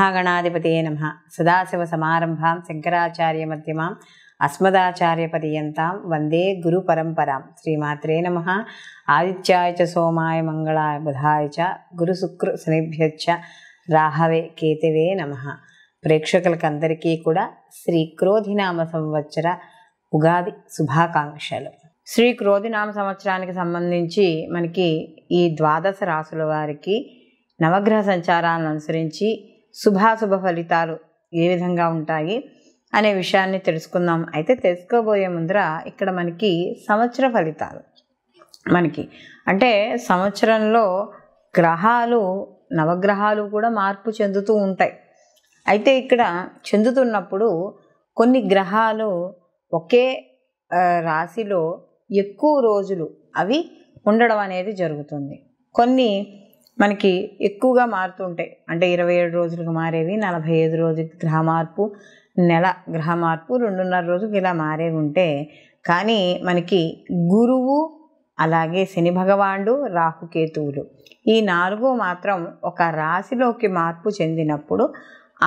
శ్రీమహాగణాధిపతయే నమః. సదాశివసమారంభాం శంకరాచార్యమధ్యమాం అస్మదాచార్యపర్యంతాం వందే గురు పరంపరాం. శ్రీమాత్రే నమః. ఆదిత్యాయ చ సోమాయ మంగళాయ బుధాయ చ గురు శుక్ర శనిభ్యశ్చ రాహవే కేతవే నమః. ప్రేక్షకులకందరికీ కూడా శ్రీ క్రోధినామ సంవత్సర ఉగాది శుభాకాంక్షలు. శ్రీ క్రోధినామ సంవత్సరానికి సంబంధించి మనకి ఈ ద్వాదశ రాసుల వారికి నవగ్రహ సంచారాలను అనుసరించి శుభాశుభ ఫలితాలు ఏ విధంగా ఉంటాయి అనే విషయాన్ని తెలుసుకుందాం. అయితే తెలుసుకోబోయే ముందర ఇక్కడ మనకి సంవత్సర ఫలితాలు అంటే సంవత్సరంలో గ్రహాలు నవగ్రహాలు కూడా మార్పు చెందుతూ ఉంటాయి. అయితే ఇక్కడ చెందుతున్నప్పుడు కొన్ని గ్రహాలు ఒకే రాశిలో ఎక్కువ రోజులు అవి ఉండడం అనేది జరుగుతుంది. కొన్ని మనకి ఎక్కువగా మారుతుంటాయి. అంటే 27 రోజులకు మారేవి, 45 రోజులకి గ్రహ మార్పు, నెల గ్రహ మార్పు, 2.5 రోజులకి ఇలా మారేవి ఉంటే, కానీ మనకి గురువు అలాగే శని భగవానుడు రాహుకేతువులు ఈ 4 మాత్రం ఒక రాశిలోకి మార్పు చెందినప్పుడు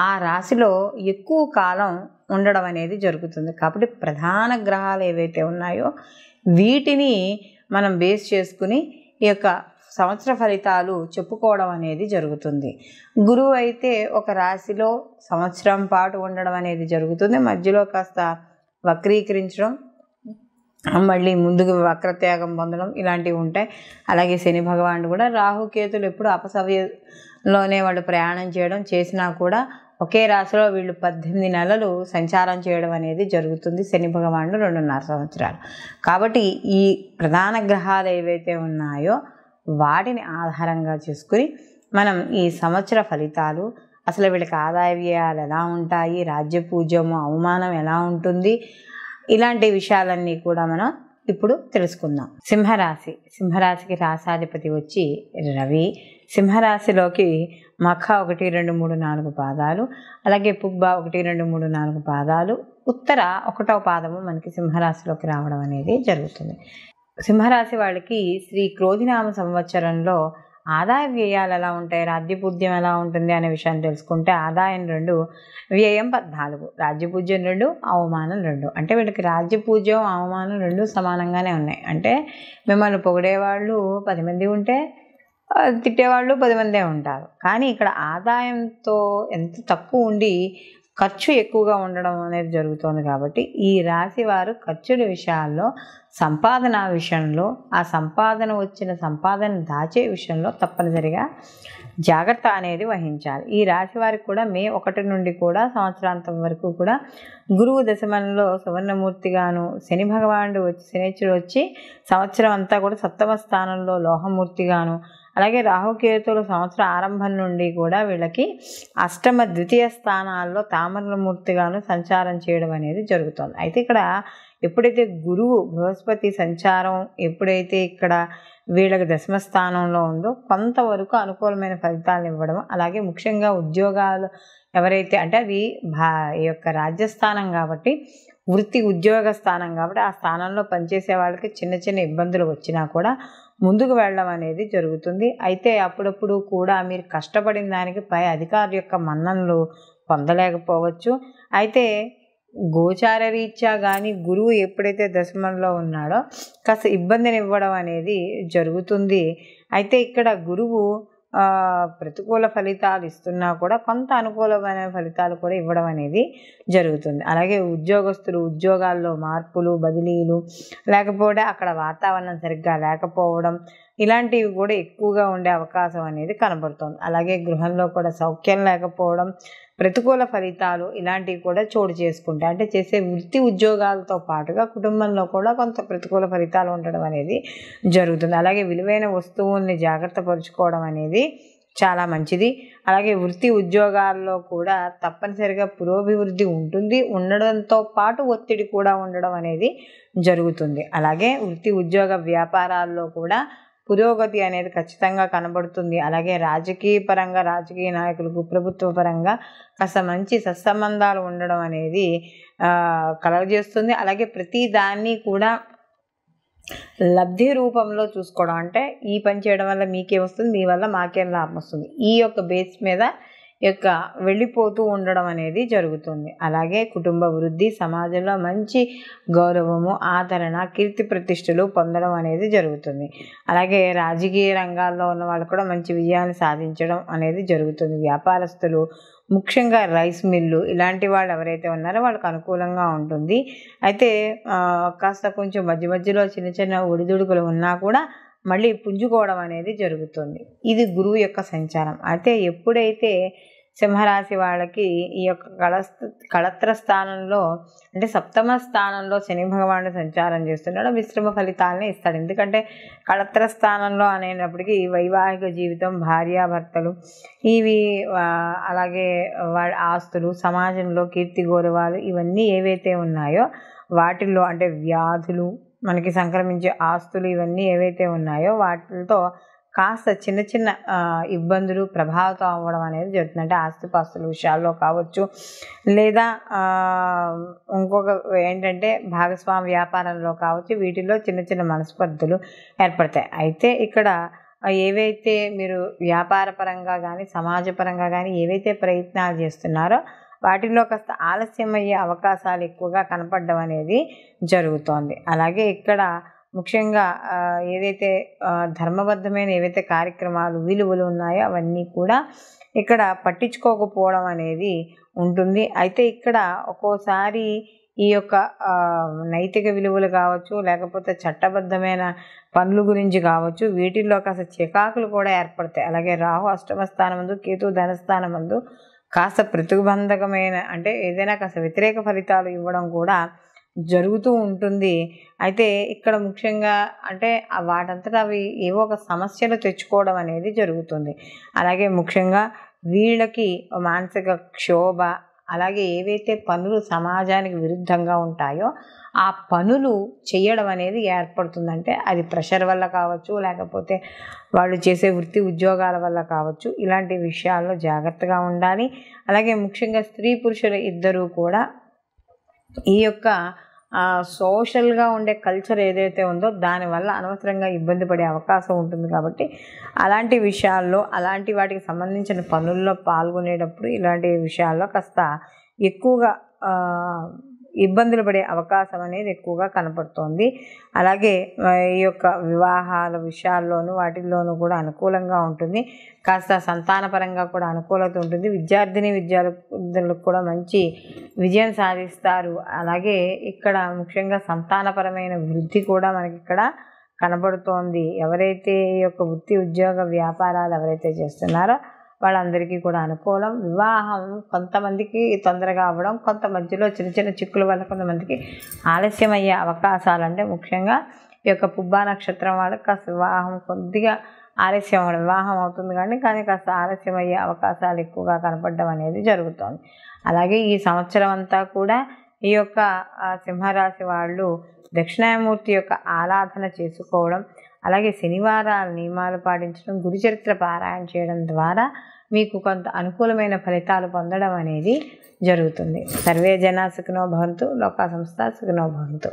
ఆ రాశిలో ఎక్కువ కాలం ఉండడం అనేది జరుగుతుంది. కాబట్టి ప్రధాన గ్రహాలు ఏవైతే ఉన్నాయో వీటిని మనం బేస్ చేసుకుని ఈ యొక్క సంవత్సర ఫలితాలు చెప్పుకోవడం అనేది జరుగుతుంది. గురువు అయితే ఒక రాశిలో సంవత్సరం పాటు ఉండడం అనేది జరుగుతుంది. మధ్యలో కాస్త వక్రీకరించడం, మళ్ళీ ముందుకు వక్రత్యాగం పొందడం ఇలాంటివి ఉంటాయి. అలాగే శని భగవానుడు కూడా రాహుకేతులు ఎప్పుడు అపసవ్యంలోనే వాళ్ళు ప్రయాణం చేయడం చేసినా కూడా ఒకే రాశిలో వీళ్ళు 18 నెలలు సంచారం చేయడం అనేది జరుగుతుంది. శని భగవానుడు 2.5 సంవత్సరాలు. కాబట్టి ఈ ప్రధాన గ్రహాలు ఏవైతే ఉన్నాయో వాటిని ఆధారంగా చేసుకుని మనం ఈ సంవత్సర ఫలితాలు, అసలు వీళ్ళకి ఆదాయ వ్యయాలు ఎలా ఉంటాయి, రాజ్యపూజ్యము అవమానం ఎలా ఉంటుంది, ఇలాంటి విషయాలన్నీ కూడా మనం ఇప్పుడు తెలుసుకుందాం. సింహరాశికి రాశాధిపతి వచ్చి రవి. సింహరాశిలోకి మఖ 1, 2, 3, 4 పాదాలు, అలాగే పుబ్బ 1, 2, 3, 4 పాదాలు, ఉత్తర 1వ పాదము మనకి సింహరాశిలోకి రావడం అనేది జరుగుతుంది. సింహరాశి వాళ్ళకి శ్రీ క్రోధినామ సంవత్సరంలో ఆదాయ వ్యయాలు ఎలా ఉంటాయి, రాజ్యపూజ్యం ఎలా ఉంటుంది అనే విషయాన్ని తెలుసుకుంటే ఆదాయం 2, వ్యయం 14, రాజ్యపూజ్యం 2, అవమానం 2. అంటే వీళ్ళకి రాజ్యపూజ్యం అవమానం 2 సమానంగానే ఉన్నాయి. అంటే మిమ్మల్ని పొగిడేవాళ్ళు 10 మంది ఉంటే తిట్టేవాళ్ళు 10 మందే ఉంటారు. కానీ ఇక్కడ ఆదాయంతో ఎంత తక్కువ ఉండి ఖర్చు ఎక్కువగా ఉండడం అనేది జరుగుతుంది. కాబట్టి ఈ రాశి వారు ఖర్చుల విషయాల్లో, సంపాదన విషయంలో, ఆ వచ్చిన సంపాదన దాచే విషయంలో తప్పనిసరిగా జాగ్రత్త అనేది వహించాలి. ఈ రాశి వారికి కూడా మే 1 నుండి కూడా సంవత్సరాంతం వరకు కూడా గురువు దశమంలో సువర్ణమూర్తిగాను, శని భగవానుడు శనిశ్వరుడు వచ్చి సంవత్సరం అంతా కూడా 7వ స్థానంలో లోహమూర్తిగాను, అలాగే రాహుకేతువులు సంవత్సర ఆరంభం నుండి కూడా వీళ్ళకి అష్టమ ద్వితీయ స్థానాల్లో తామరమూర్తిగాను సంచారం చేయడం అనేది జరుగుతుంది. అయితే ఇక్కడ ఎప్పుడైతే గురువు బృహస్పతి సంచారం ఎప్పుడైతే ఇక్కడ వీళ్ళకి దశమ స్థానంలో ఉందో కొంతవరకు అనుకూలమైన ఫలితాలను ఇవ్వడం, అలాగే ముఖ్యంగా ఉద్యోగాలు ఎవరైతే అంటే అది ఈ యొక్క రాజ్యస్థానం కాబట్టి వృత్తి ఉద్యోగ స్థానం కాబట్టి ఆ స్థానంలో పనిచేసే వాళ్ళకి చిన్న చిన్న ఇబ్బందులు వచ్చినా కూడా ముందుకు వెళ్ళడం అనేది జరుగుతుంది. అయితే అప్పుడప్పుడు కూడా మీరు కష్టపడిన దానికి పై అధికారి యొక్క మన్ననలు పొందలేకపోవచ్చు. అయితే గోచార రీత్యా కానీ గురువు ఎప్పుడైతే దశమంలో ఉన్నాడో కాస్త ఇబ్బందిని ఇవ్వడం అనేది జరుగుతుంది. అయితే ఇక్కడ గురువు ప్రతికూల ఫలితాలు ఇస్తున్నా కూడా కొంత అనుకూలమైన ఫలితాలు కూడా ఇవ్వడం అనేది జరుగుతుంది. అలాగే ఉద్యోగస్తులు ఉద్యోగాల్లో మార్పులు, బదిలీలు, లేకపోతే అక్కడ వాతావరణం సరిగ్గా లేకపోవడం ఇలాంటివి కూడా ఎక్కువగా ఉండే అవకాశం అనేది కనబడుతుంది. అలాగే గృహంలో కూడా సౌఖ్యం లేకపోవడం, ప్రతికూల ఫలితాలు ఇలాంటివి కూడా చోటు చేసుకుంటాయి. అంటే చేసే వృత్తి ఉద్యోగాలతో పాటుగా కుటుంబంలో కూడా కొంత ప్రతికూల ఫలితాలు ఉండడం అనేది జరుగుతుంది. అలాగే విలువైన వస్తువుల్ని జాగ్రత్త పరుచుకోవడం అనేది చాలా మంచిది. అలాగే వృత్తి ఉద్యోగాల్లో కూడా తప్పనిసరిగా పురోభివృద్ధి ఉంటుంది, ఉండడంతో పాటు ఒత్తిడి కూడా ఉండడం అనేది జరుగుతుంది. అలాగే వృత్తి ఉద్యోగ వ్యాపారాల్లో కూడా పురోగతి అనేది ఖచ్చితంగా కనబడుతుంది. అలాగే రాజకీయ నాయకులకు ప్రభుత్వ పరంగా కాస్త మంచి సత్సంబంధాలు ఉండడం అనేది కలగజేస్తుంది. అలాగే ప్రతి దాన్ని కూడా లబ్ధి రూపంలో చూసుకోవడం, అంటే ఈ పని చేయడం వల్ల మీకే వస్తుంది, మీ వల్ల మాకేం లాభం వస్తుంది, ఈ యొక్క బేస్ మీద యొక్క వెళ్ళిపోతూ ఉండడం అనేది జరుగుతుంది. అలాగే కుటుంబ వృద్ధి, సమాజంలో మంచి గౌరవము, ఆదరణ, కీర్తి ప్రతిష్టలు పొందడం అనేది జరుగుతుంది. అలాగే రాజకీయ రంగాల్లో ఉన్న వాళ్ళు కూడా మంచి విజయాన్ని సాధించడం అనేది జరుగుతుంది. వ్యాపారస్తులు, ముఖ్యంగా రైస్ మిల్లు ఇలాంటి వాళ్ళు ఎవరైతే ఉన్నారో వాళ్ళకి అనుకూలంగా ఉంటుంది. అయితే కాస్త కొంచెం మధ్య మధ్యలో చిన్న చిన్న ఒడిదుడుకులు ఉన్నా కూడా మళ్ళీ పుంజుకోవడం అనేది జరుగుతుంది. ఇది గురువు యొక్క సంచారం. అయితే ఎప్పుడైతే సింహరాశి వాళ్ళకి ఈ యొక్క కళత్ర స్థానంలో అంటే సప్తమ స్థానంలో శని భగవానుడు సంచారం చేస్తున్నాడు, మిశ్రమ ఫలితాలని ఇస్తాడు. ఎందుకంటే కళత్ర స్థానంలో అనేటప్పటికీ వైవాహిక జీవితం, భార్యాభర్తలు ఇవి, అలాగే వాళ్ళ ఆస్తులు, సమాజంలో కీర్తి గౌరవాలు ఇవన్నీ ఏవైతే ఉన్నాయో వాటిల్లో అంటే వ్యాధులు, మనకి సంక్రమించే ఆస్తులు ఇవన్నీ ఏవైతే ఉన్నాయో వాటితో కాస్త చిన్న చిన్న ఇబ్బందులు ప్రభావితం అవ్వడం అనేది జరుగుతుంది. అంటే ఆస్తిపాస్తుల విషయాల్లో కావచ్చు, లేదా ఇంకొక ఏంటంటే భాగస్వామి వ్యాపారంలో కావచ్చు, వీటిల్లో చిన్న చిన్న మనస్పర్ధలు ఏర్పడతాయి. అయితే ఇక్కడ ఏవైతే మీరు వ్యాపార పరంగా కానీ సమాజపరంగా కానీ ఏవైతే ప్రయత్నాలు చేస్తున్నారో వాటిల్లో కాస్త ఆలస్యమయ్యే అవకాశాలు ఎక్కువగా కనపడడం అనేది జరుగుతోంది. అలాగే ఇక్కడ ముఖ్యంగా ఏదైతే ధర్మబద్ధమైన ఏవైతే కార్యక్రమాలు, విలువలు ఉన్నాయో అవన్నీ కూడా ఇక్కడ పట్టించుకోకపోవడం అనేది ఉంటుంది. అయితే ఇక్కడ ఒక్కోసారి ఈ యొక్క నైతిక విలువలు కావచ్చు, లేకపోతే చట్టబద్ధమైన పనుల గురించి కావచ్చు, వీటిల్లో కాస్త చికాకులు కూడా ఏర్పడతాయి. అలాగే రాహు అష్టమ స్థానమందు, కేతు ధనస్థానమందు కాస్త ప్రతిబంధకమైన అంటే ఏదైనా కాస్త వ్యతిరేక ఫలితాలు ఇవ్వడం కూడా జరుగుతూ ఉంటుంది. అయితే ఇక్కడ ముఖ్యంగా అంటే వాటంతటా అవి ఏవో ఒక సమస్యలు తెచ్చుకోవడం అనేది జరుగుతుంది. అలాగే ముఖ్యంగా వీళ్ళకి మానసిక క్షోభ, అలాగే ఏవైతే పనులు సమాజానికి విరుద్ధంగా ఉంటాయో ఆ పనులు చేయడం అనేది ఏర్పడుతుందంటే అది ప్రెషర్ వల్ల కావచ్చు, లేకపోతే వాళ్ళు చేసే వృత్తి ఉద్యోగాల వల్ల కావచ్చు. ఇలాంటి విషయాల్లో జాగ్రత్తగా ఉండాలి. అలాగే ముఖ్యంగా స్త్రీ పురుషులు ఇద్దరూ కూడా ఈ యొక్క సోషల్గా ఉండే కల్చర్ ఏదైతే ఉందో దానివల్ల అనవసరంగా ఇబ్బంది పడే అవకాశం ఉంటుంది. కాబట్టి అలాంటి విషయాల్లో, అలాంటి వాటికి సంబంధించిన పనుల్లో పాల్గొనేటప్పుడు ఇలాంటి విషయాల్లో కాస్త ఎక్కువగా ఇబ్బందులు పడే అవకాశం అనేది ఎక్కువగా కనపడుతోంది. అలాగే ఈ యొక్క వివాహాల విషయాల్లోనూ వాటిల్లోనూ కూడా అనుకూలంగా ఉంటుంది. కాస్త సంతానపరంగా కూడా అనుకూలత ఉంటుంది. విద్యార్థులకు కూడా మంచి విజయం సాధిస్తారు. అలాగే ఇక్కడ ముఖ్యంగా సంతానపరమైన వృద్ధి కూడా మనకి ఇక్కడ కనబడుతోంది. ఎవరైతే ఈ యొక్క వృత్తి ఉద్యోగ వ్యాపారాలు ఎవరైతే చేస్తున్నారో వాళ్ళందరికీ కూడా అనుకూలం. వివాహం కొంతమందికి తొందరగా అవ్వడం, కొంత మధ్యలో చిన్న చిన్న చిక్కుల వల్ల కొంతమందికి ఆలస్యం అయ్యే అవకాశాలు, అంటే ముఖ్యంగా ఈ యొక్క పుబ్బా నక్షత్రం వాళ్ళకి కాస్త వివాహం కొద్దిగా ఆలస్యం అవ్వడం, వివాహం అవుతుంది కానీ కాస్త ఆలస్యం అయ్యే అవకాశాలు ఎక్కువగా కనపడడం అనేది జరుగుతుంది. అలాగే ఈ సంవత్సరం అంతా కూడా ఈ యొక్క సింహరాశి వాళ్ళు దక్షిణామూర్తి యొక్క ఆరాధన చేసుకోవడం, అలాగే శనివారాల నియమాలు పాటించడం, గురుచరిత్ర పారాయణ చేయడం ద్వారా మీకు కొంత అనుకూలమైన ఫలితాలు పొందడం అనేది జరుగుతుంది. సర్వే జనా సుఖినో భవంతు, లోకా సంస్థ సుఖినో భవంతు.